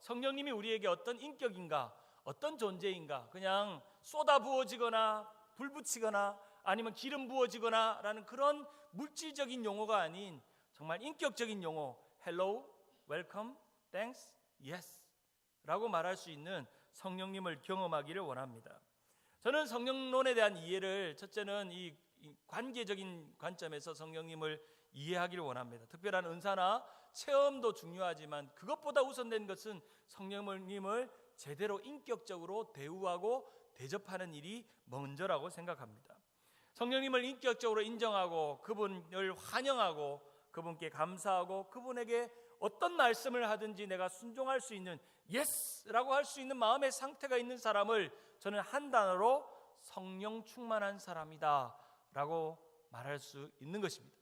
성령님이 우리에게 어떤 인격인가, 어떤 존재인가, 그냥 쏟아 부어지거나 불 붙이거나 아니면 기름 부어지거나 라는 그런 물질적인 용어가 아닌 정말 인격적인 용어, hello, welcome, thanks, yes 라고 말할 수 있는 성령님을 경험하기를 원합니다. 저는 성령론에 대한 이해를 첫째는 이 관계적인 관점에서 성령님을 이해하기를 원합니다. 특별한 은사나 체험도 중요하지만 그것보다 우선된 것은 성령님을 제대로 인격적으로 대우하고 대접하는 일이 먼저라고 생각합니다. 성령님을 인격적으로 인정하고 그분을 환영하고 그분께 감사하고 그분에게 어떤 말씀을 하든지 내가 순종할 수 있는 예스라고 할 수 있는 마음의 상태가 있는 사람을 저는 한 단어로 성령 충만한 사람이다 라고 말할 수 있는 것입니다.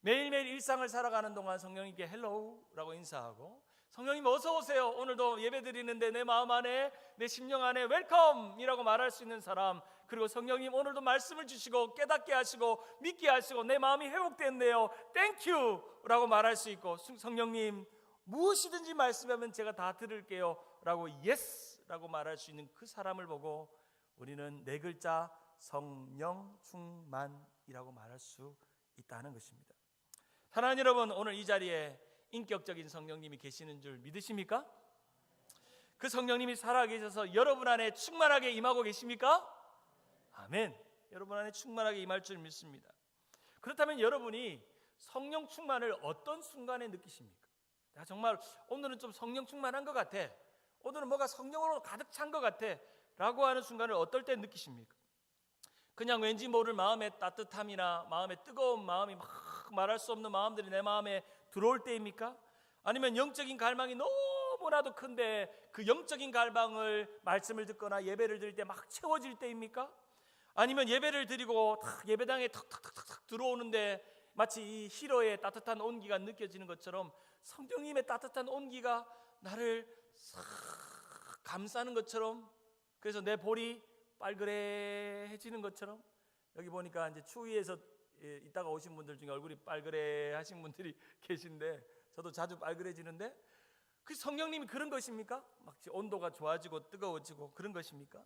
매일매일 일상을 살아가는 동안 성령님께 헬로우라고 인사하고 성령님 어서 오세요, 오늘도 예배 드리는데 내 마음 안에 내 심령 안에 웰컴이라고 말할 수 있는 사람, 그리고 성령님 오늘도 말씀을 주시고 깨닫게 하시고 믿게 하시고 내 마음이 회복됐네요, 땡큐라고 말할 수 있고 성령님 무엇이든지 말씀하면 제가 다 들을게요 라고 예스라고 말할 수 있는 그 사람을 보고 우리는 네 글자 성령 충만이라고 말할 수 있다는 것입니다. 사랑하는 여러분, 오늘 이 자리에 인격적인 성령님이 계시는 줄 믿으십니까? 그 성령님이 살아계셔서 여러분 안에 충만하게 임하고 계십니까? 아멘. 여러분 안에 충만하게 임할 줄 믿습니다. 그렇다면 여러분이 성령 충만을 어떤 순간에 느끼십니까? 야, 정말 오늘은 좀 성령 충만한 것 같아, 오늘은 뭐가 성령으로 가득 찬 것 같아 라고 하는 순간을 어떨 때 느끼십니까? 그냥 왠지 모를 마음의 따뜻함이나 마음의 뜨거운 마음이 막 말할 수 없는 마음들이 내 마음에 들어올 때입니까? 아니면 영적인 갈망이 너무나도 큰데 그 영적인 갈망을 말씀을 듣거나 예배를 드릴 때 막 채워질 때입니까? 아니면 예배를 드리고 예배당에 탁탁탁탁 들어오는데 마치 이 히로의 따뜻한 온기가 느껴지는 것처럼 성령님의 따뜻한 온기가 나를 싹 감싸는 것처럼, 그래서 내 볼이 빨그레해지는 것처럼, 여기 보니까 이제 추위에서 이따가 오신 분들 중에 얼굴이 빨그레하신 분들이 계신데 저도 자주 빨그레지는데 그 성령님이 그런 것입니까? 막 온도가 좋아지고 뜨거워지고 그런 것입니까?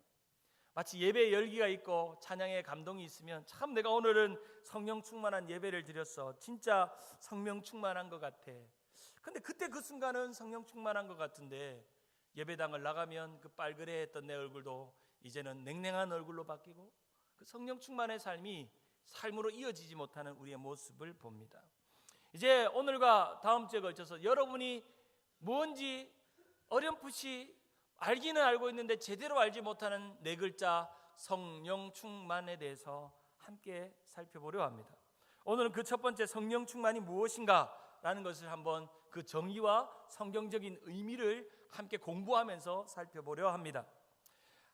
마치 예배에 열기가 있고 찬양에 감동이 있으면 참 내가 오늘은 성령 충만한 예배를 드렸어, 진짜 성령 충만한 것 같아. 근데 그때 그 순간은 성령 충만한 것 같은데 예배당을 나가면 그 빨그레했던 내 얼굴도 이제는 냉랭한 얼굴로 바뀌고 그 성령 충만의 삶이 삶으로 이어지지 못하는 우리의 모습을 봅니다. 이제 오늘과 다음 주에 걸쳐서 여러분이 뭔지 어렴풋이 알기는 알고 있는데 제대로 알지 못하는 네 글자 성령 충만에 대해서 함께 살펴보려 합니다. 오늘은 그 첫 번째 성령 충만이 무엇인가 라는 것을 한번 그 정의와 성경적인 의미를 함께 공부하면서 살펴보려 합니다.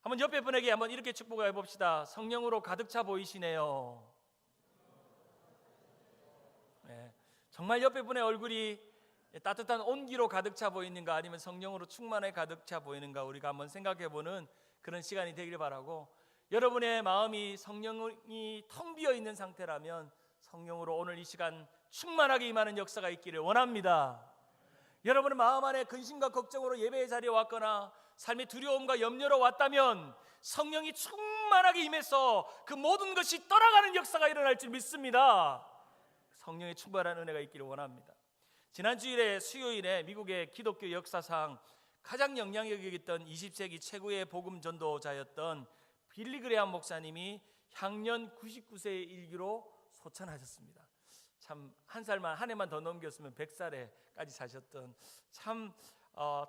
한번 옆에 분에게 한번 이렇게 축복해 봅시다. 성령으로 가득 차 보이시네요. 네, 정말 옆에 분의 얼굴이 따뜻한 온기로 가득 차 보이는가 아니면 성령으로 충만해 가득 차 보이는가 우리가 한번 생각해보는 그런 시간이 되기를 바라고, 여러분의 마음이 성령이 텅 비어 있는 상태라면 성령으로 오늘 이 시간 충만하게 임하는 역사가 있기를 원합니다. 여러분의 마음 안에 근심과 걱정으로 예배의 자리에 왔거나 삶의 두려움과 염려로 왔다면 성령이 충만하게 임해서 그 모든 것이 떠나가는 역사가 일어날 줄 믿습니다. 성령의 충만한 은혜가 있기를 원합니다. 지난 주일에 수요일에 미국의 기독교 역사상 가장 영향력 있던 20세기 최고의 복음 전도자였던 빌리 그레함 목사님이 향년 99세의 일기로 소천하셨습니다. 참 한 해만 더 넘겼으면 100살에까지 사셨던 참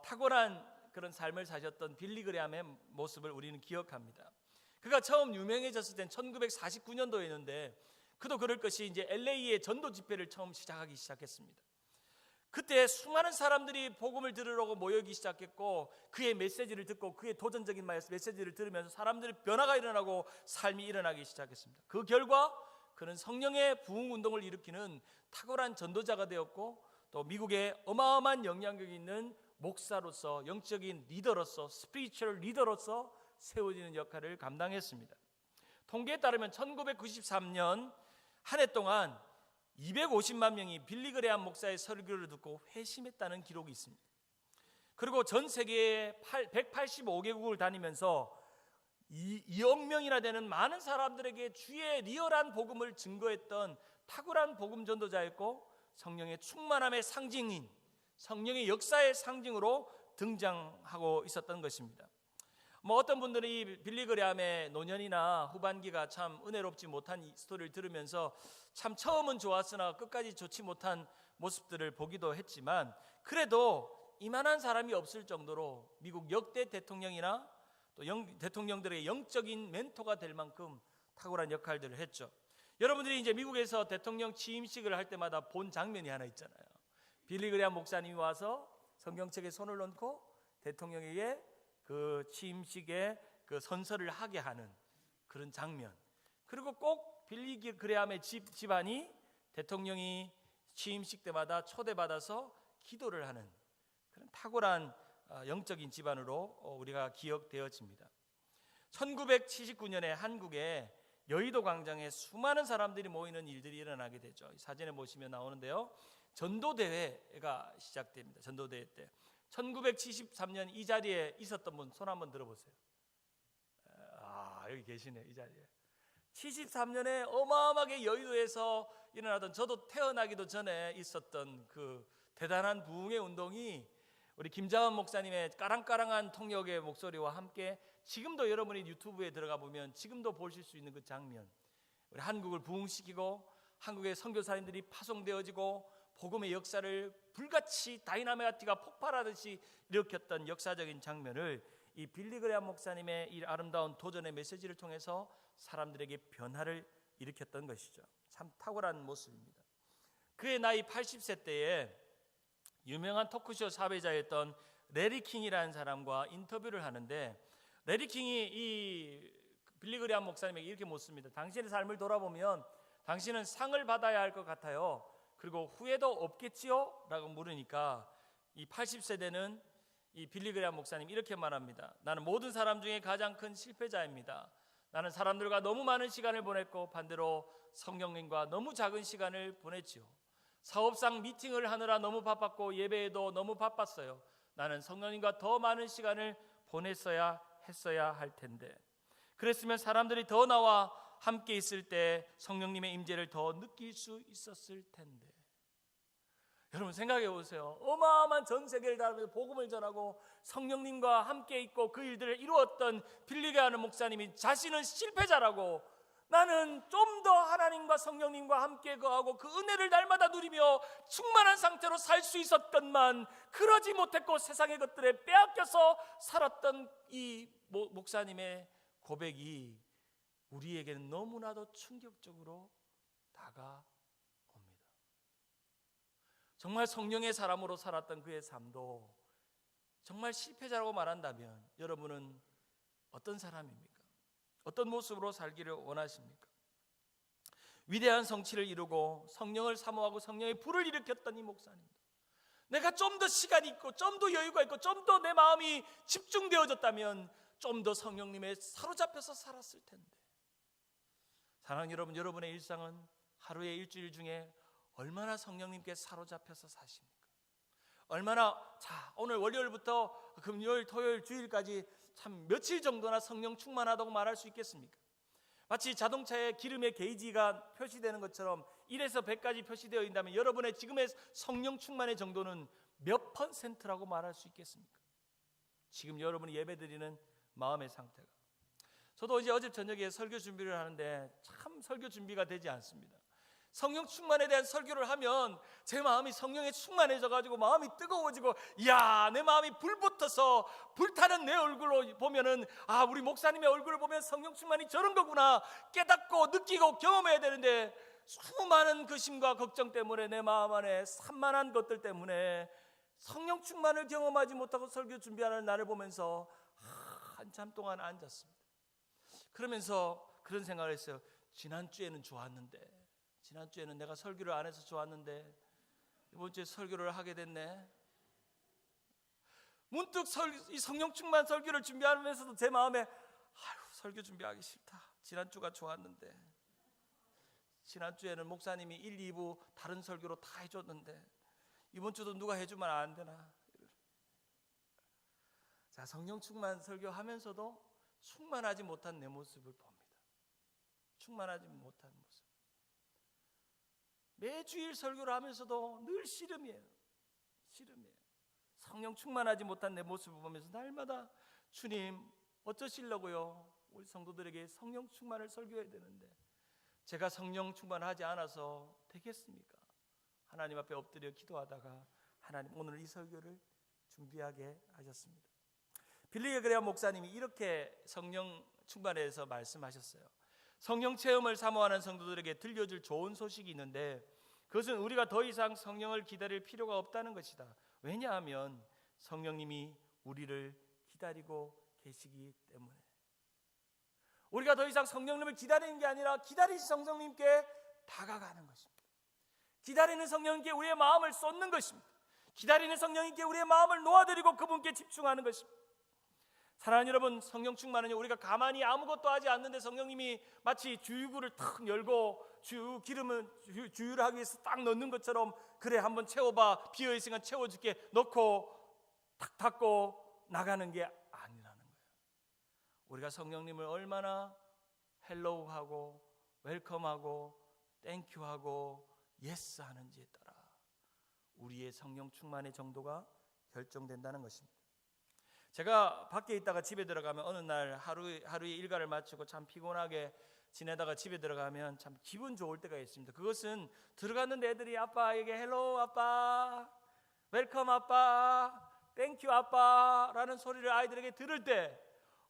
탁월한 그런 삶을 사셨던 빌리 그레함의 모습을 우리는 기억합니다. 그가 처음 유명해졌을 땐 1949년도였는데 그도 그럴 것이 이제 LA의 전도 집회를 처음 시작했습니다. 그때 수많은 사람들이 복음을 들으려고 모이기 시작했고 그의 메시지를 듣고 그의 도전적인 메시지를 들으면서 사람들의 변화가 일어나고 삶이 일어나기 시작했습니다. 그 결과 그는 성령의 부흥 운동을 일으키는 탁월한 전도자가 되었고 또 미국의 어마어마한 영향력이 있는 목사로서 영적인 리더로서 스피리추얼 리더로서 세워지는 역할을 감당했습니다. 통계에 따르면 1993년 한 해 동안 250만 명이 빌리 그레함 목사의 설교를 듣고 회심했다는 기록이 있습니다. 그리고 전 세계 185개국을 다니면서 2억 명이나 되는 많은 사람들에게 주의 리얼한 복음을 증거했던 탁월한 복음 전도자였고, 성령의 충만함의 상징인, 성령의 역사의 상징으로 등장하고 있었던 것입니다. 어떤 분들이 빌리 그레함의 노년이나 후반기가 참 은혜롭지 못한 이 스토리를 들으면서 참 처음은 좋았으나 끝까지 좋지 못한 모습들을 보기도 했지만, 그래도 이만한 사람이 없을 정도로 미국 역대 대통령이나 또 대통령들의 영적인 멘토가 될 만큼 탁월한 역할들을 했죠. 여러분들이 이제 미국에서 대통령 취임식을 할 때마다 본 장면이 하나 있잖아요. 빌리 그레함 목사님이 와서 성경책에 손을 얹고 대통령에게 그 취임식에 그 선서를 하게 하는 그런 장면. 그리고 꼭 빌리 그레함의 집안이 대통령이 취임식 때마다 초대받아서 기도를 하는 그런 탁월한 영적인 집안으로 우리가 기억되어집니다. 1979년에 한국에 여의도 광장에 수많은 사람들이 모이는 일들이 일어나게 되죠. 사진에 보시면 나오는데요. 전도대회가 시작됩니다. 전도대회 때 1973년 이 자리에 있었던 분 손 한번 들어보세요. 여기 계시네. 이 자리에 73년에 어마어마하게 여의도에서 일어나던, 저도 태어나기도 전에 있었던 그 대단한 부흥의 운동이 우리 김자원 목사님의 까랑까랑한 통역의 목소리와 함께 지금도 여러분이 유튜브에 들어가 보면 지금도 보실 수 있는 그 장면, 우리 한국을 부흥시키고 한국의 선교사님들이 파송되어지고 복음의 역사를 불같이 다이나마이트가 폭발하듯이 일으켰던 역사적인 장면을 이 빌리 그레함 목사님의 이 아름다운 도전의 메시지를 통해서 사람들에게 변화를 일으켰던 것이죠. 참 탁월한 모습입니다. 그의 나이 80세 때에 유명한 토크쇼 사회자였던 레리 킹이라는 사람과 인터뷰를 하는데, 레리 킹이 이 빌리 그레함 목사님에게 이렇게 묻습니다. 당신의 삶을 돌아보면 당신은 상을 받아야 할 것 같아요. 그리고 후회도 없겠지요? 라고 물으니까 이 80세대는 이 빌리 그레함 목사님이 이렇게 말합니다. 나는 모든 사람 중에 가장 큰 실패자입니다. 나는 사람들과 너무 많은 시간을 보냈고 반대로 성령님과 너무 작은 시간을 보냈지요. 사업상 미팅을 하느라 너무 바빴고 예배에도 너무 바빴어요. 나는 성령님과 더 많은 시간을 보냈어야 했어야 할 텐데, 그랬으면 사람들이 더 나와 함께 있을 때 성령님의 임재를 더 느낄 수 있었을 텐데. 여러분 생각해 보세요. 어마어마한 전 세계를 다니면서 복음을 전하고 성령님과 함께 있고 그 일들을 이루었던 빌리 그레함 목사님이 자신은 실패자라고, 나는 좀 더 하나님과 성령님과 함께 거하고 그 은혜를 날마다 누리며 충만한 상태로 살 수 있었건만 그러지 못했고 세상의 것들에 빼앗겨서 살았던 이 목사님의 고백이 우리에게는 너무나도 충격적으로 다가옵니다. 정말 성령의 사람으로 살았던 그의 삶도 정말 실패자라고 말한다면 여러분은 어떤 사람입니까? 어떤 모습으로 살기를 원하십니까? 위대한 성취를 이루고 성령을 사모하고 성령의 불을 일으켰던 이 목사님도, 내가 좀 더 시간이 있고 좀 더 여유가 있고 좀 더 내 마음이 집중되어졌다면 좀 더 성령님에 사로잡혀서 살았을 텐데. 사랑하는 여러분, 여러분의 일상은 하루의 일주일 중에 얼마나 성령님께 사로잡혀서 사십니까? 얼마나, 오늘 월요일부터 금요일, 토요일, 주일까지 참 며칠 정도나 성령 충만하다고 말할 수 있겠습니까? 마치 자동차에 기름의 게이지가 표시되는 것처럼 1에서 100까지 표시되어 있다면 여러분의 지금의 성령 충만의 정도는 몇 %라고 말할 수 있겠습니까? 지금 여러분이 예배드리는 마음의 상태가. 저도 이제 어제 저녁에 설교 준비를 하는데 참 설교 준비가 되지 않습니다. 성령 충만에 대한 설교를 하면 제 마음이 성령에 충만해져 가지고 마음이 뜨거워지고, 이야, 내 마음이 불붙어서 불타는 내 얼굴로 보면은, 우리 목사님의 얼굴을 보면 성령 충만이 저런 거구나 깨닫고 느끼고 경험해야 되는데, 수많은 근심과 걱정 때문에 내 마음 안에 산만한 것들 때문에 성령 충만을 경험하지 못하고 설교 준비하는 나를 보면서 한참 동안 앉았습니다. 그러면서 그런 생각을 했어요. 지난주에는 좋았는데, 지난주에는 내가 설교를 안 해서 좋았는데 이번 주에 설교를 하게 됐네. 문득 이 성령 충만 설교를 준비하면서도 제 마음에 설교 준비하기 싫다. 지난주가 좋았는데, 지난주에는 목사님이 1, 2부 다른 설교로 다 해줬는데 이번 주도 누가 해주면 안 되나. 자, 성령 충만 설교하면서도 충만하지 못한 내 모습을 봅니다. 충만하지 못한 모습. 매주일 설교를 하면서도 늘 씨름이에요. 씨름이에요. 성령 충만하지 못한 내 모습을 보면서 날마다 주님 어쩌시려고요? 우리 성도들에게 성령 충만을 설교해야 되는데 제가 성령 충만하지 않아서 되겠습니까? 하나님 앞에 엎드려 기도하다가 하나님 오늘 이 설교를 준비하게 하셨습니다. 빌리 그레이엄 목사님이 이렇게 성령 충만에서 말씀하셨어요. 성령 체험을 사모하는 성도들에게 들려줄 좋은 소식이 있는데 그것은 우리가 더 이상 성령을 기다릴 필요가 없다는 것이다. 왜냐하면 성령님이 우리를 기다리고 계시기 때문에. 우리가 더 이상 성령님을 기다리는 게 아니라 기다리신 성령님께 다가가는 것입니다. 기다리는 성령님께 우리의 마음을 쏟는 것입니다. 기다리는 성령님께 우리의 마음을 놓아드리고 그분께 집중하는 것입니다. 사랑하는 여러분, 성령 충만은 우리가 가만히 아무것도 하지 않는데 성령님이 마치 주유구를 탁 열고 주유를 하기 위해서 딱 넣는 것처럼 그래 한번 채워봐, 비어있으니까 채워줄게 넣고 탁 닫고 나가는 게 아니라는 거예요. 우리가 성령님을 얼마나 헬로우하고 웰컴하고 땡큐하고 예스 하는지에 따라 우리의 성령 충만의 정도가 결정된다는 것입니다. 제가 밖에 있다가 집에 들어가면 어느 날 하루의 일과를 마치고 참 피곤하게 지내다가 집에 들어가면 참 기분 좋을 때가 있습니다. 그것은 들어갔는데 애들이 아빠에게 헬로 아빠, 웰컴 아빠, 땡큐 아빠라는 소리를 아이들에게 들을 때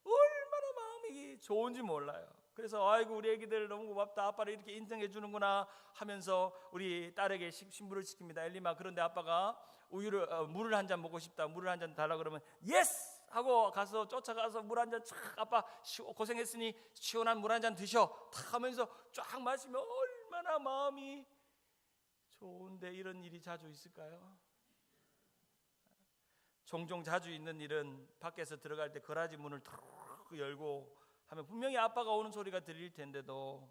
얼마나 마음이 좋은지 몰라요. 그래서 아이고 우리 애기들 너무 고맙다, 아빠를 이렇게 인정해 주는구나 하면서 우리 딸에게 신부를 시킵니다. 엘리마, 그런데 아빠가 물을 한 잔 먹고 싶다, 물을 한 잔 달라 그러면 예스 하고 가서 쫓아가서 물 한 잔 쫙, 아빠 고생했으니 시원한 물 한 잔 드셔 탁 하면서 쫙 마시면 얼마나 마음이 좋은데 이런 일이 자주 있을까요? 종종 자주 있는 일은 밖에서 들어갈 때 거라지 문을 탁 열고 하면 분명히 아빠가 오는 소리가 들릴 텐데도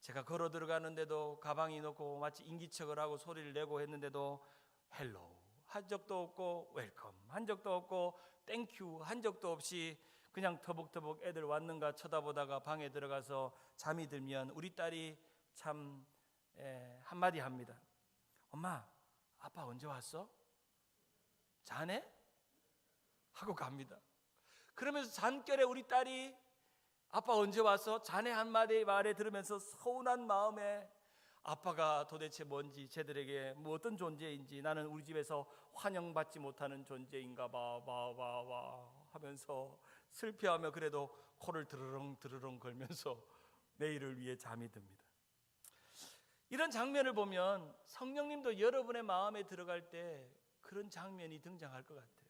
제가 걸어 들어가는데도 가방이 놓고 마치 인기척을 하고 소리를 내고 했는데도 헬로우 한 적도 없고 웰컴 한 적도 없고 땡큐 한 적도 없이 그냥 터벅터벅 애들 왔는가 쳐다보다가 방에 들어가서 잠이 들면 우리 딸이 참 한마디 합니다. 엄마, 아빠 언제 왔어? 자네? 하고 갑니다. 그러면서 잠결에 우리 딸이 아빠 언제 왔어? 자네 한마디 말에 들으면서 서운한 마음에 아빠가 도대체 뭔지, 쟤들에게 뭐 어떤 존재인지, 나는 우리 집에서 환영받지 못하는 존재인가 봐 하면서 슬퍼하며 그래도 코를 드르렁 걸면서 내일을 위해 잠이 듭니다. 이런 장면을 보면 성령님도 여러분의 마음에 들어갈 때 그런 장면이 등장할 것 같아요.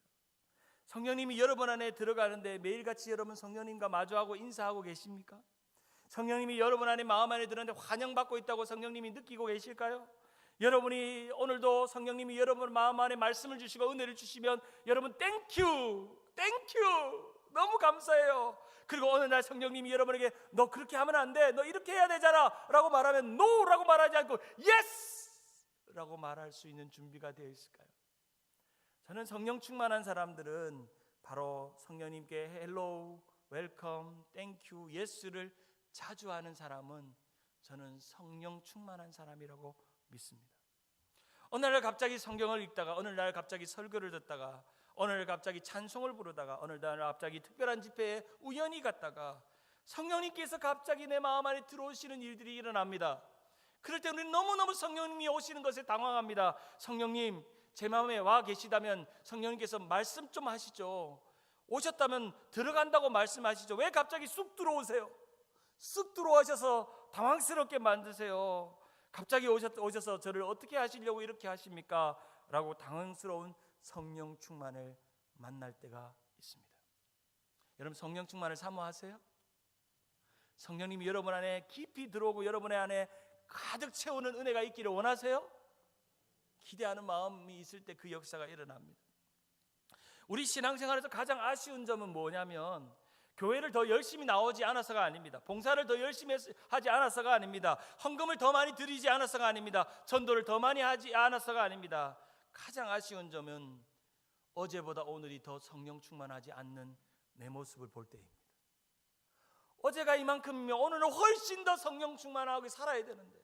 성령님이 여러분 안에 들어가는데 매일같이 여러분 성령님과 마주하고 인사하고 계십니까? 성령님이 여러분 안에 마음 안에 들었는데 환영받고 있다고 성령님이 느끼고 계실까요? 여러분이 오늘도 성령님이 여러분 마음 안에 말씀을 주시고 은혜를 주시면 여러분 땡큐 너무 감사해요. 그리고 어느 날 성령님이 여러분에게 너 그렇게 하면 안 돼, 너 이렇게 해야 되잖아 라고 말하면 no 라고 말하지 않고 yes 라고 말할 수 있는 준비가 되어 있을까요? 저는 성령 충만한 사람들은 바로 성령님께 헬로우, 웰컴, 땡큐, 예스를 자주 하는 사람은 저는 성령 충만한 사람이라고 믿습니다. 어느 날 갑자기 성경을 읽다가, 어느 날 갑자기 설교를 듣다가, 어느 날 갑자기 찬송을 부르다가, 어느 날 갑자기 특별한 집회에 우연히 갔다가 성령님께서 갑자기 내 마음 안에 들어오시는 일들이 일어납니다. 그럴 때 우리는 너무너무 성령님이 오시는 것에 당황합니다. 성령님, 제 마음에 와 계시다면 성령님께서 말씀 좀 하시죠. 오셨다면 들어간다고 말씀하시죠. 왜 갑자기 쑥 들어오세요? 쑥 들어오셔서 당황스럽게 만드세요. 갑자기 오셔서 저를 어떻게 하시려고 이렇게 하십니까? 라고 당황스러운 성령 충만을 만날 때가 있습니다. 여러분, 성령 충만을 사모하세요? 성령님이 여러분 안에 깊이 들어오고 여러분의 안에 가득 채우는 은혜가 있기를 원하세요? 기대하는 마음이 있을 때 그 역사가 일어납니다. 우리 신앙생활에서 가장 아쉬운 점은 뭐냐면 교회를 더 열심히 나오지 않아서가 아닙니다. 봉사를 더 열심히 하지 않아서가 아닙니다. 헌금을 더 많이 드리지 않아서가 아닙니다. 전도를 더 많이 하지 않아서가 아닙니다. 가장 아쉬운 점은 어제보다 오늘이 더 성령 충만하지 않는 내 모습을 볼 때입니다. 어제가 이만큼이면 오늘은 훨씬 더 성령 충만하게 살아야 되는데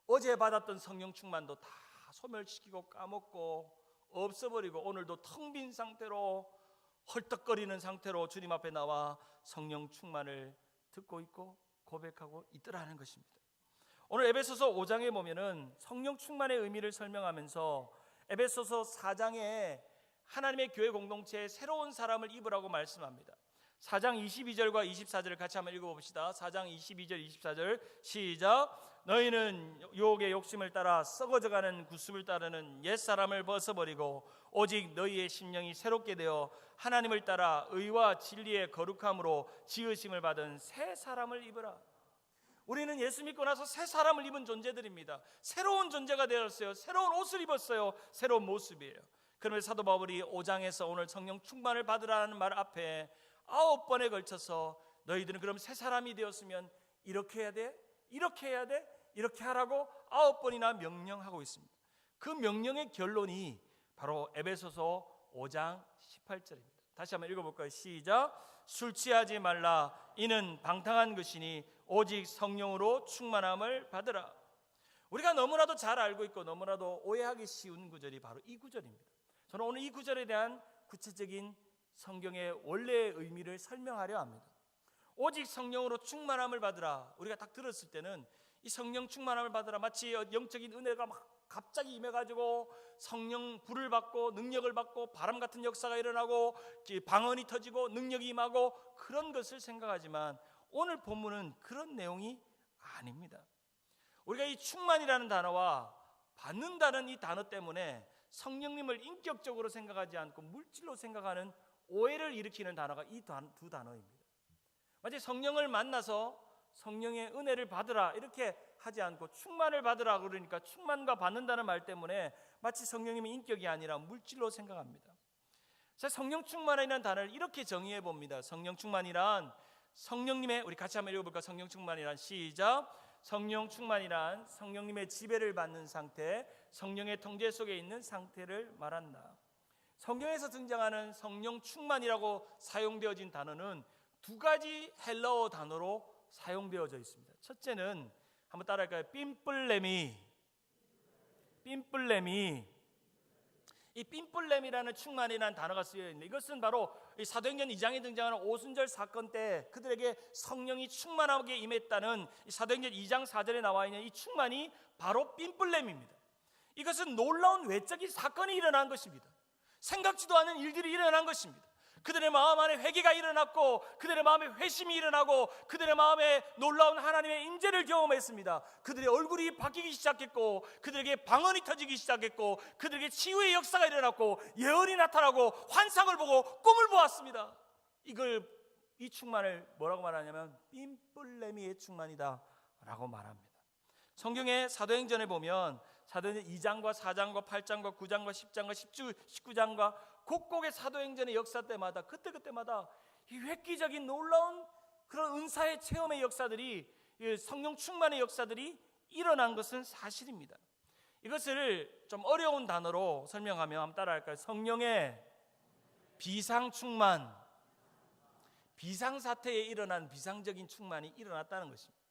어제 받았던 성령 충만도 다 소멸시키고 까먹고 없어버리고 오늘도 텅 빈 상태로 헐떡거리는 상태로 주님 앞에 나와 성령 충만을 듣고 있고 고백하고 있더라는 것입니다. 오늘 에베소서 5장에 보면은 성령 충만의 의미를 설명하면서 에베소서 4장에 하나님의 교회 공동체에 새로운 사람을 입으라고 말씀합니다. 4장 22절과 24절을 같이 한번 읽어봅시다. 4장 22절 24절 시작. 너희는 유혹의 욕심을 따라 썩어져가는 구습을 따르는 옛사람을 벗어버리고 오직 너희의 심령이 새롭게 되어 하나님을 따라 의와 진리의 거룩함으로 지으심을 받은 새 사람을 입으라. 우리는 예수 믿고 나서 새 사람을 입은 존재들입니다. 새로운 존재가 되었어요. 새로운 옷을 입었어요. 새로운 모습이에요. 그러면서 사도 바울이 5장에서 오늘 성령 충만을 받으라는 말 앞에 9번에 걸쳐서 너희들은 그럼 새 사람이 되었으면 이렇게 해야 돼, 이렇게 해야 돼, 이렇게 하라고 9번이나 명령하고 있습니다. 그 명령의 결론이 바로 에베소서 5장 18절입니다. 다시 한번 읽어볼까요? 시작. 술 취하지 말라. 이는 방탕한 것이니 오직 성령으로 충만함을 받으라. 우리가 너무나도 잘 알고 있고 너무나도 오해하기 쉬운 구절이 바로 이 구절입니다. 저는 오늘 이 구절에 대한 구체적인 성경의 원래의 의미를 설명하려 합니다. 오직 성령으로 충만함을 받으라. 우리가 딱 들었을 때는 이 성령 충만함을 받으라 마치 영적인 은혜가 막 갑자기 임해가지고 성령 불을 받고 능력을 받고 바람 같은 역사가 일어나고 방언이 터지고 능력이 임하고 그런 것을 생각하지만 오늘 본문은 그런 내용이 아닙니다. 우리가 이 충만이라는 단어와 받는다는 이 단어 때문에 성령님을 인격적으로 생각하지 않고 물질로 생각하는 오해를 일으키는 단어가 이 두 단어입니다. 마치 성령을 만나서 성령의 은혜를 받으라 이렇게 하지 않고 충만을 받으라 그러니까 충만과 받는다는 말 때문에 마치 성령님의 인격이 아니라 물질로 생각합니다. 자, 성령 충만이라는 단어를 이렇게 정의해 봅니다. 성령 충만이란 성령님의, 우리 같이 한번 읽어볼까? 성령 충만이란 시작. 성령 충만이란 성령님의 지배를 받는 상태, 성령의 통제 속에 있는 상태를 말한다. 성경에서 등장하는 성령 충만이라고 사용되어진 단어는 두 가지 헬라어 단어로 사용되어져 있습니다. 첫째는 한번 따라할까요? 삔뿔레미. 이 삔뿔렘이라는 충만이라는 단어가 쓰여 있는데 이것은 바로 사도행전 2장에 등장하는 오순절 사건 때 그들에게 성령이 충만하게 임했다는 사도행전 2장 4절에 나와 있는 이 충만이 바로 삔뿔렘입니다. 이것은 놀라운 외적인 사건이 일어난 것입니다. 생각지도 않은 일들이 일어난 것입니다. 그들의 마음 안에 회개가 일어났고 그들의 마음에 회심이 일어나고 그들의 마음에 놀라운 하나님의 임재를 경험했습니다. 그들의 얼굴이 바뀌기 시작했고 그들에게 방언이 터지기 시작했고 그들에게 치유의 역사가 일어났고 예언이 나타나고 환상을 보고 꿈을 보았습니다. 이 충만을 뭐라고 말하냐면 삔뿔레미의 충만이다 라고 말합니다. 성경의 사도행전에 보면 사도행전 2장과 4장과 8장과 9장과 10장과 19장과 곡곡의 사도행전의 역사 때마다 그때마다 이 획기적인 놀라운 그런 은사의 체험의 역사들이 성령 충만의 역사들이 일어난 것은 사실입니다. 이것을 좀 어려운 단어로 설명하면 한번 따라할까요? 성령의 비상충만, 비상사태에 일어난 비상적인 충만이 일어났다는 것입니다.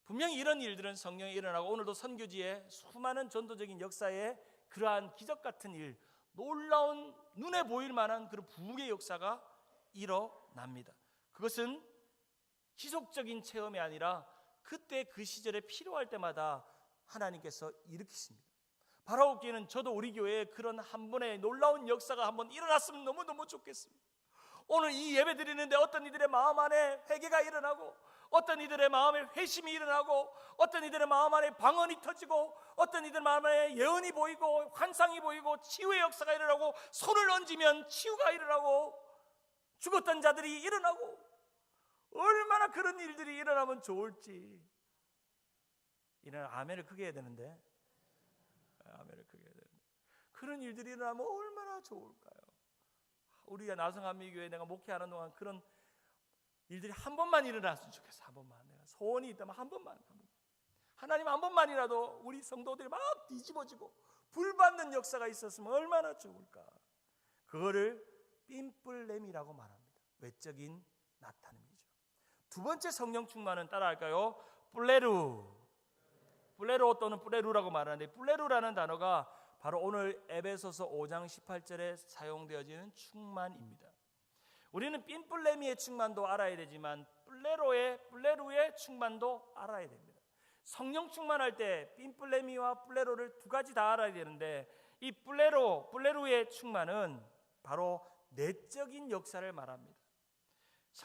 분명히 이런 일들은 성령에 일어나고 오늘도 선교지에 수많은 전도적인 역사에 그러한 기적 같은 일, 놀라운 눈에 보일 만한 그런 부흥의 역사가 일어납니다. 그것은 지속적인 체험이 아니라 그때 그 시절에 필요할 때마다 하나님께서 일으키십니다. 바라옵기는 저도 우리 교회에 그런 한 번의 놀라운 역사가 한번 일어났으면 너무너무 좋겠습니다. 오늘 이 예배 드리는데 어떤 이들의 마음 안에 회개가 일어나고 어떤 이들의 마음에 회심이 일어나고 어떤 이들의 마음 안에 방언이 터지고 어떤 이들 마음 안에 예언이 보이고 환상이 보이고 치유의 역사가 일어나고 손을 얹으면 치유가 일어나고 죽었던 자들이 일어나고 얼마나 그런 일들이 일어나면 좋을지. 이는 아멘을 크게 해야 되는데 아멘을 크게 해야 되는데 그런 일들이 일어나면 얼마나 좋을까요? 우리가 나성한미교회 내가 목회하는 동안 그런 일들이 한 번만 일어났으면 좋겠어. 한 번만. 내가 소원이 있다면 한 번만. 하나님 한 번만이라도 우리 성도들이 막 뒤집어지고 불 받는 역사가 있었으면 얼마나 좋을까. 그거를 삔뿔렘이라고 말합니다. 외적인 나타남이죠. 두 번째 성령 충만은 따라할까요? 플레루 또는 플레루라고 말하는데, 플레루라는 단어가 바로 오늘 에베소서 5장 18절에 사용되어지는 충만입니다. 우리는 삔뿔레미의 충만도 알아야 되지만 플레루의 충만도 알아야 됩니다. 성령 충만할 때 삔뿔레미와 플레루를 두 가지 다 알아야 되는데, 이 플레루의 충만은 바로 내적인 역사를 말합니다.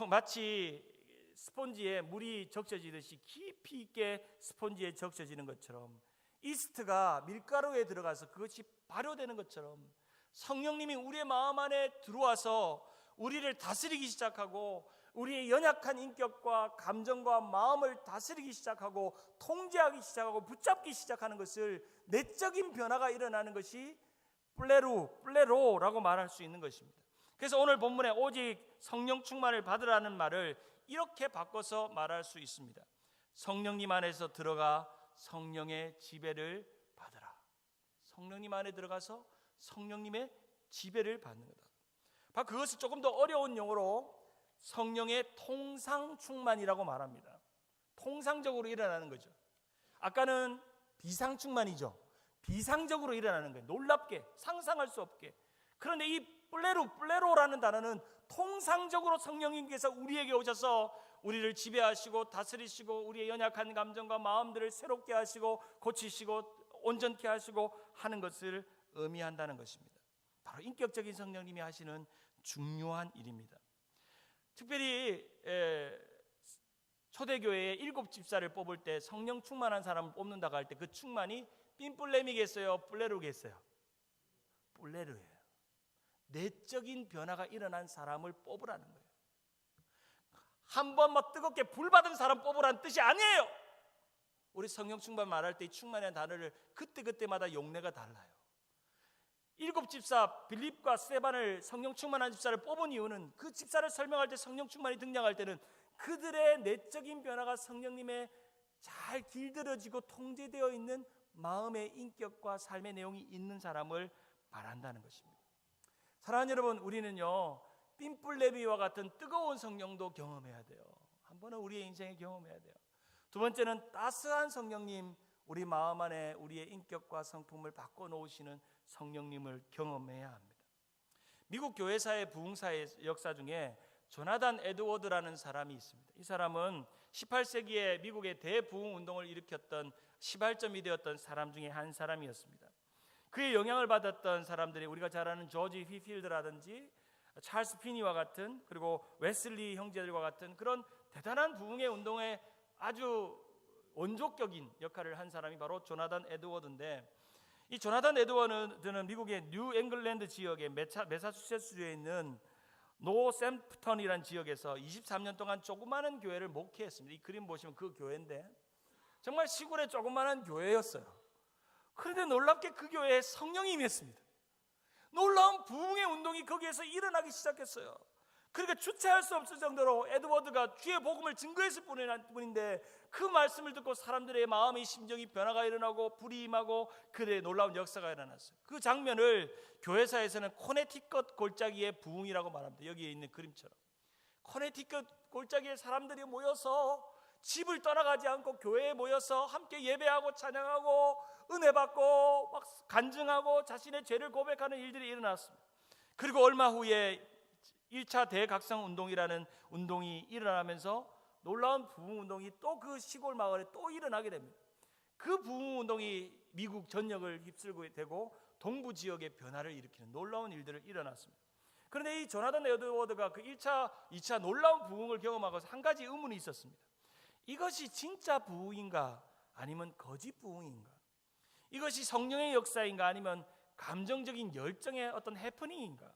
마치 스폰지에 물이 적셔지듯이 깊이 있게 스폰지에 적셔지는 것처럼, 이스트가 밀가루에 들어가서 그것이 발효되는 것처럼 성령님이 우리의 마음 안에 들어와서 우리를 다스리기 시작하고, 우리의 연약한 인격과 감정과 마음을 다스리기 시작하고 통제하기 시작하고 붙잡기 시작하는 것을, 내적인 변화가 일어나는 것이 플레로라고 말할 수 있는 것입니다. 그래서 오늘 본문에 오직 성령 충만을 받으라는 말을 이렇게 바꿔서 말할 수 있습니다. 성령님 안에서 들어가 성령의 지배를 받으라. 성령님 안에 들어가서 성령님의 지배를 받는 거다. 바로 그것을 조금 더 어려운 용어로 성령의 통상 충만이라고 말합니다. 통상적으로 일어나는 거죠. 아까는 비상 충만이죠. 비상적으로 일어나는 거예요. 놀랍게, 상상할 수 없게. 그런데 이 플레로라는 단어는 통상적으로 성령님께서 우리에게 오셔서 우리를 지배하시고 다스리시고 우리의 연약한 감정과 마음들을 새롭게 하시고 고치시고 온전케 하시고 하는 것을 의미한다는 것입니다. 바로 인격적인 성령님이 하시는 중요한 일입니다. 특별히 초대교회에 7 집사를 뽑을 때 성령 충만한 사람을 뽑는다고 할 때 그 충만이 삔뿔렘이겠어요? 플레루겠어요? 플레루예요. 내적인 변화가 일어난 사람을 뽑으라는 거예요. 한번 막 뜨겁게 불 받은 사람 뽑으라는 뜻이 아니에요. 우리 성령 충만 말할 때 이 충만이라는 단어를 그때마다 용례가 달라요. 7 집사 빌립과 스데반을 성령 충만한 집사를 뽑은 이유는, 그 집사를 설명할 때 성령 충만이 등장할 때는 그들의 내적인 변화가 성령님의 잘 길들여지고 통제되어 있는 마음의 인격과 삶의 내용이 있는 사람을 말한다는 것입니다. 사랑하는 여러분, 우리는요 삔뿔레미와 같은 뜨거운 성령도 경험해야 돼요. 한 번은 우리의 인생에 경험해야 돼요. 두 번째는 따스한 성령님, 우리 마음 안에 우리의 인격과 성품을 바꿔놓으시는 성령님을 경험해야 합니다. 미국 교회사의 부흥사의 역사 중에 조나단 에드워드라는 사람이 있습니다. 이 사람은 18세기에 미국의 대부흥 운동을 일으켰던 시발점이 되었던 사람 중에 한 사람이었습니다. 그의 영향을 받았던 사람들이 우리가 잘 아는 조지 휘필드라든지 찰스 피니와 같은, 그리고 웨슬리 형제들과 같은 그런 대단한 부흥의 운동에 아주 원조격인 역할을 한 사람이 바로 조나단 에드워드인데, 이 조나단 에드워드는 미국의 뉴 잉글랜드 지역의 매사추세츠주에 있는 노샘프턴이라는 지역에서 23년 동안 조그마한 교회를 목회했습니다. 이 그림 보시면 그 교회인데 정말 시골의 조그마한 교회였어요. 그런데 놀랍게 그 교회에 성령이 임했습니다. 놀라운 부흥의 운동이 거기에서 일어나기 시작했어요. 그러니까 주체할 수 없을 정도로 에드워드가 주의 복음을 증거했을 뿐인데, 그 말씀을 듣고 사람들의 마음의 심정이 변화가 일어나고 불이 임하고 그들의 놀라운 역사가 일어났어요. 그 장면을 교회사에서는 코네티컷 골짜기의 부흥이라고 말합니다. 여기에 있는 그림처럼 코네티컷 골짜기에 사람들이 모여서 집을 떠나가지 않고 교회에 모여서 함께 예배하고 찬양하고 은혜 받고 막 간증하고 자신의 죄를 고백하는 일들이 일어났습니다. 그리고 얼마 후에 1차 대각성 운동이라는 운동이 일어나면서 놀라운 부흥 운동이 또 그 시골 마을에 또 일어나게 됩니다. 그 부흥 운동이 미국 전역을 휩쓸고 되고 동부 지역의 변화를 일으키는 놀라운 일들을 일어났습니다. 그런데 이 조나단 에드워드가 그 1차, 2차 놀라운 부흥을 경험하고 한 가지 의문이 있었습니다. 이것이 진짜 부흥인가 아니면 거짓 부흥인가? 이것이 성령의 역사인가 아니면 감정적인 열정의 어떤 해프닝인가?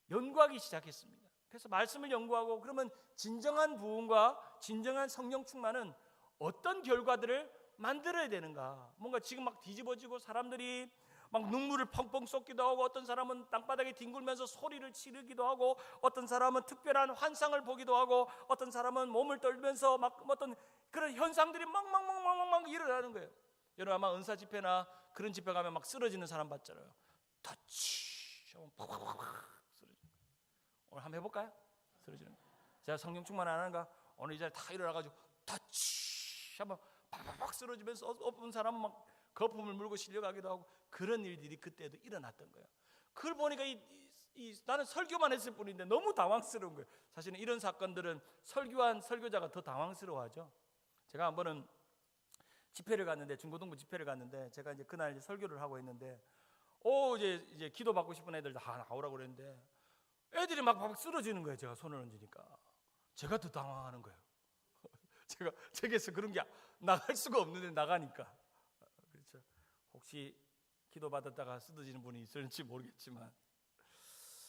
연구하기 시작했습니다. 그래서 말씀을 연구하고, 그러면 진정한 부흥과 진정한 성령 충만은 어떤 결과들을 만들어야 되는가? 뭔가 지금 막 뒤집어지고 사람들이 막 눈물을 펑펑 쏟기도 하고, 어떤 사람은 땅바닥에 뒹굴면서 소리를 지르기도 하고, 어떤 사람은 특별한 환상을 보기도 하고, 어떤 사람은 몸을 떨면서 막 어떤 그런 현상들이 막 일어나는 거예요. 여러분 아마 은사 집회나 그런 집회 가면 막 쓰러지는 사람 봤잖아요. 터치 하면 팍팍팍 쓰러지는 거예요. 오늘 한번 해볼까요? 쓰러지는 거예요. 제가 성령 충만 안 하는가? 오늘 이 자리에 다 일어나가지고 타치 하면 팍팍팍 쓰러지면서 어떤 사람은 막 거품을 물고 실려가기도 하고 그런 일들이 그때도 일어났던 거예요. 그걸 보니까 나는 설교만 했을 뿐인데 너무 당황스러운 거예요. 사실은 이런 사건들은 설교한 설교자가 더 당황스러워하죠. 제가 한 번은 집회를 갔는데, 중고등부 집회를 갔는데, 제가 이제 그날 이제 설교를 하고 있는데, 이제 기도 받고 싶은 애들 다 나오라고 그랬는데, 애들이 막 쓰러지는 거예요. 제가 손을 얹으니까. 제가 더 당황하는 거예요. 제게서 그런 게 나갈 수가 없는데 나가니까. 그렇죠. 혹시 기도 받았다가 쓰러지는 분이 있을지 모르겠지만,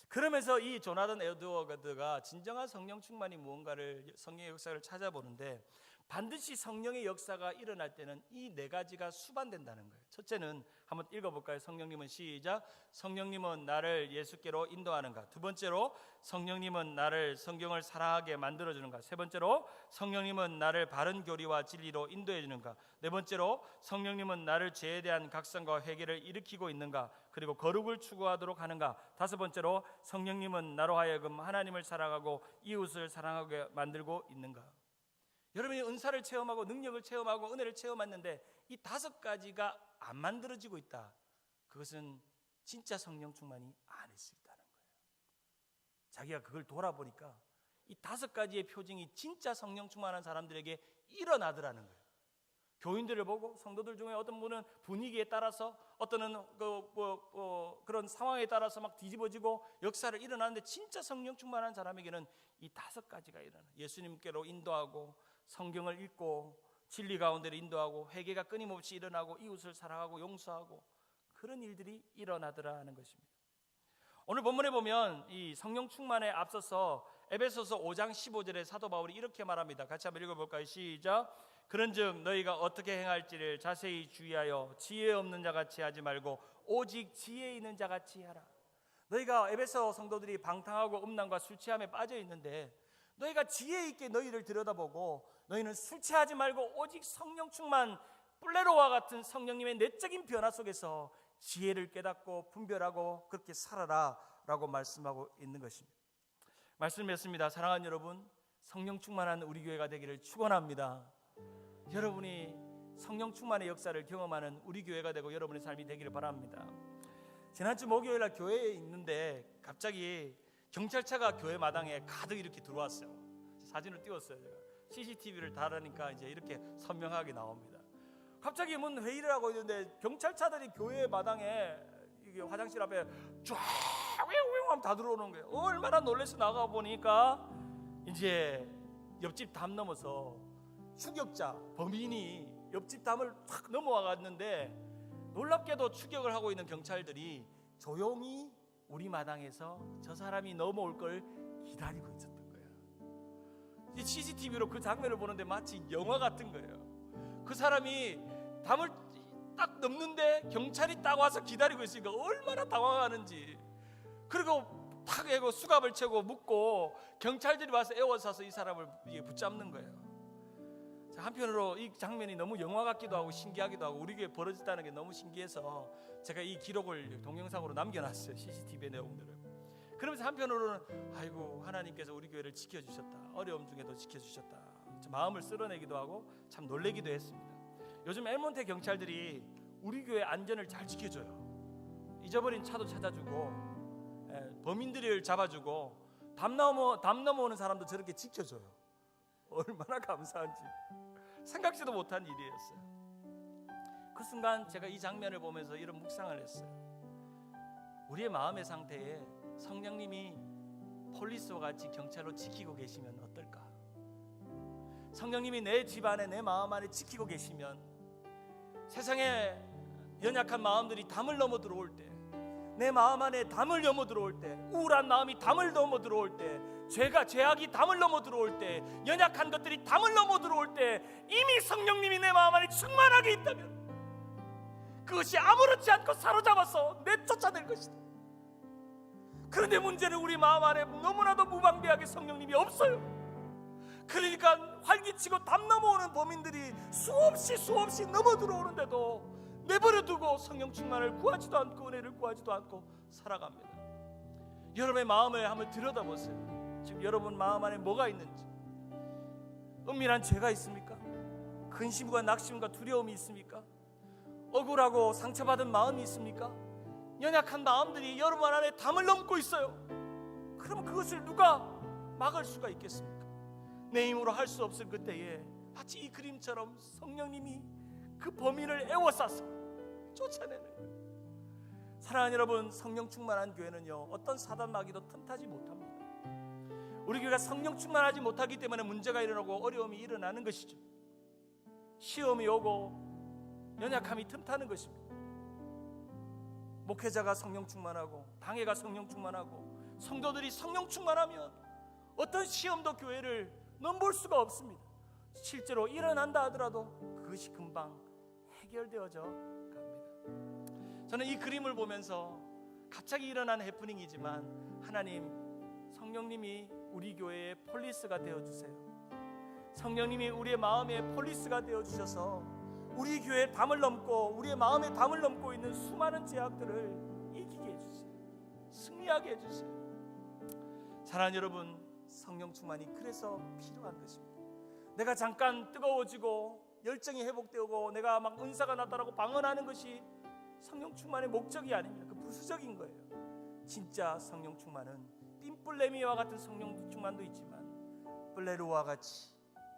그러면서 이 조나단 에드워드가 진정한 성령 충만이 무언가를, 성령의 역사를 찾아보는데, 반드시 성령의 역사가 일어날 때는 이 네 가지가 수반된다는 거예요. 첫째는 한번 읽어볼까요? 성령님은 시작. 성령님은 나를 예수께로 인도하는가. 두 번째로 성령님은 나를 성경을 사랑하게 만들어주는가. 세 번째로 성령님은 나를 바른 교리와 진리로 인도해 주는가. 네 번째로 성령님은 나를 죄에 대한 각성과 회개를 일으키고 있는가. 그리고 거룩을 추구하도록 하는가. 다섯 번째로 성령님은 나로 하여금 하나님을 사랑하고 이웃을 사랑하게 만들고 있는가. 여러분이 은사를 체험하고 능력을 체험하고 은혜를 체험했는데 이 다섯 가지가 안 만들어지고 있다. 그것은 진짜 성령 충만이 아닐 수 있다는 거예요. 자기가 그걸 돌아보니까 이 다섯 가지의 표징이 진짜 성령 충만한 사람들에게 일어나더라는 거예요. 교인들을 보고 성도들 중에 어떤 분은 분위기에 따라서, 어떤은 그런 상황에 따라서 막 뒤집어지고 역사를 일어나는데, 진짜 성령 충만한 사람에게는 이 다섯 가지가 일어나. 예수님께로 인도하고, 성경을 읽고, 진리 가운데로 인도하고, 회개가 끊임없이 일어나고, 이웃을 사랑하고 용서하고, 그런 일들이 일어나더라는 것입니다. 오늘 본문에 보면 이 성령 충만에 앞서서 에베소서 5장 15절에 사도 바울이 이렇게 말합니다. 같이 한번 읽어볼까요? 시작. 그런즉 너희가 어떻게 행할지를 자세히 주의하여 지혜 없는 자같이 하지 말고 오직 지혜 있는 자같이 하라. 너희가 에베소 성도들이 방탕하고 음란과 술 취함에 빠져 있는데, 너희가 지혜 있게 너희를 들여다보고 너희는 술 취하지 말고 오직 성령 충만, 플레로와 같은 성령님의 내적인 변화 속에서 지혜를 깨닫고 분별하고 그렇게 살아라 라고 말씀하고 있는 것입니다. 말씀했습니다. 사랑하는 여러분, 성령 충만한 우리 교회가 되기를 축원합니다. 여러분이 성령 충만의 역사를 경험하는 우리 교회가 되고 여러분의 삶이 되기를 바랍니다. 지난주 목요일날 교회에 있는데 갑자기 경찰차가 교회 마당에 가득 이렇게 들어왔어요. 사진을 띄웠어요. 제가 CCTV를 달으니까 이제 이렇게 선명하게 나옵니다. 갑자기 뭔 회의를 하고 있는데 경찰차들이 교회 마당에 이게 화장실 앞에 쫙 하면 다 들어오는 거예요. 얼마나 놀라서 나가 보니까 이제 옆집 담 넘어서 추격자, 범인이 옆집 담을 탁 넘어와 갔는데, 놀랍게도 추격을 하고 있는 경찰들이 조용히 우리 마당에서 저 사람이 넘어올 걸 기다리고 있었던 거예요. 이 CCTV로 그 장면을 보는데 마치 영화 같은 거예요. 그 사람이 담을 딱 넘는데 경찰이 딱 와서 기다리고 있으니까 얼마나 당황하는지. 그리고 탁 해고 수갑을 채고 묶고 경찰들이 와서 에워싸서 이 사람을 붙잡는 거예요. 한편으로 이 장면이 너무 영화 같기도 하고 신기하기도 하고 우리 교회에 벌어졌다는 게 너무 신기해서 제가 이 기록을 동영상으로 남겨놨어요. CCTV 내용들을. 그러면서 한편으로는 아이고, 하나님께서 우리 교회를 지켜주셨다, 어려움 중에도 지켜주셨다, 마음을 쓸어내기도 하고 참 놀래기도 했습니다. 요즘 엘몬테 경찰들이 우리 교회 안전을 잘 지켜줘요. 잊어버린 차도 찾아주고, 범인들을 잡아주고, 담 넘어오는 사람도 저렇게 지켜줘요. 얼마나 감사한지 생각지도 못한 일이었어요. 그 순간 제가 이 장면을 보면서 이런 묵상을 했어요. 우리의 마음의 상태에 성령님이 폴리스와 같이 경찰로 지키고 계시면 어떨까? 성령님이 내 집안에, 내 마음 안에 지키고 계시면 세상에 연약한 마음들이 담을 넘어 들어올 때, 내 마음 안에 담을 넘어 들어올 때, 우울한 마음이 담을 넘어 들어올 때, 죄악이 담을 넘어 들어올 때, 연약한 것들이 담을 넘어 들어올 때, 이미 성령님이 내 마음 안에 충만하게 있다면 그것이 아무렇지 않고 사로잡아서 내쫓아낼 것이다. 그런데 문제는 우리 마음 안에 너무나도 무방비하게 성령님이 없어요. 그러니까 활기치고 담 넘어오는 범인들이 수없이 넘어 들어오는데도 내버려두고 성령 충만을 구하지도 않고 은혜를 구하지도 않고 살아갑니다. 여러분의 마음을 한번 들여다보세요. 지금 여러분 마음 안에 뭐가 있는지. 은밀한 죄가 있습니까? 근심과 낙심과 두려움이 있습니까? 억울하고 상처받은 마음이 있습니까? 연약한 마음들이 여러분 안에 담을 넘고 있어요. 그럼 그것을 누가 막을 수가 있겠습니까? 내 힘으로 할 수 없을 그때에 마치 이 그림처럼 성령님이 그 범인을 에워싸서 쫓아내는 거예요. 사랑하는 여러분, 성령 충만한 교회는요, 어떤 사단마귀도 틈타지 못합니다. 우리 교회가 성령 충만하지 못하기 때문에 문제가 일어나고 어려움이 일어나는 것이죠. 시험이 오고 연약함이 틈타는 것입니다. 목회자가 성령 충만하고 당회가 성령 충만하고 성도들이 성령 충만하면 어떤 시험도 교회를 넘볼 수가 없습니다. 실제로 일어난다 하더라도 그것이 금방 해결되어져 갑니다. 저는 이 그림을 보면서 갑자기 일어난 해프닝이지만 하나님, 성령님이 우리 교회의 폴리스가 되어주세요. 성령님이 우리의 마음의 폴리스가 되어주셔서 우리 교회의 담을 넘고 우리의 마음의 담을 넘고 있는 수많은 제약들을 이기게 해주세요. 승리하게 해주세요. 사랑하는 여러분, 성령 충만이 그래서 필요한 것입니다. 내가 잠깐 뜨거워지고 열정이 회복되고 내가 막 은사가 났다라고 방언하는 것이 성령 충만의 목적이 아닙니다. 그 부수적인 거예요. 진짜 성령 충만은 빔플레미와 같은 성령 충만도 있지만 플레루와 같이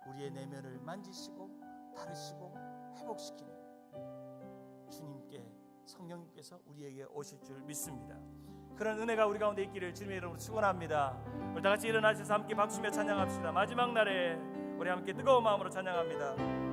우리의 내면을 만지시고 다루시고 회복시키는 주님께, 성령님께서 우리에게 오실 줄 믿습니다. 그런 은혜가 우리 가운데 있기를 주님의 이름으로 축원합니다. 우리 다 같이 일어나셔서 함께 박수며 찬양합시다. 마지막 날에 우리 함께 뜨거운 마음으로 찬양합니다.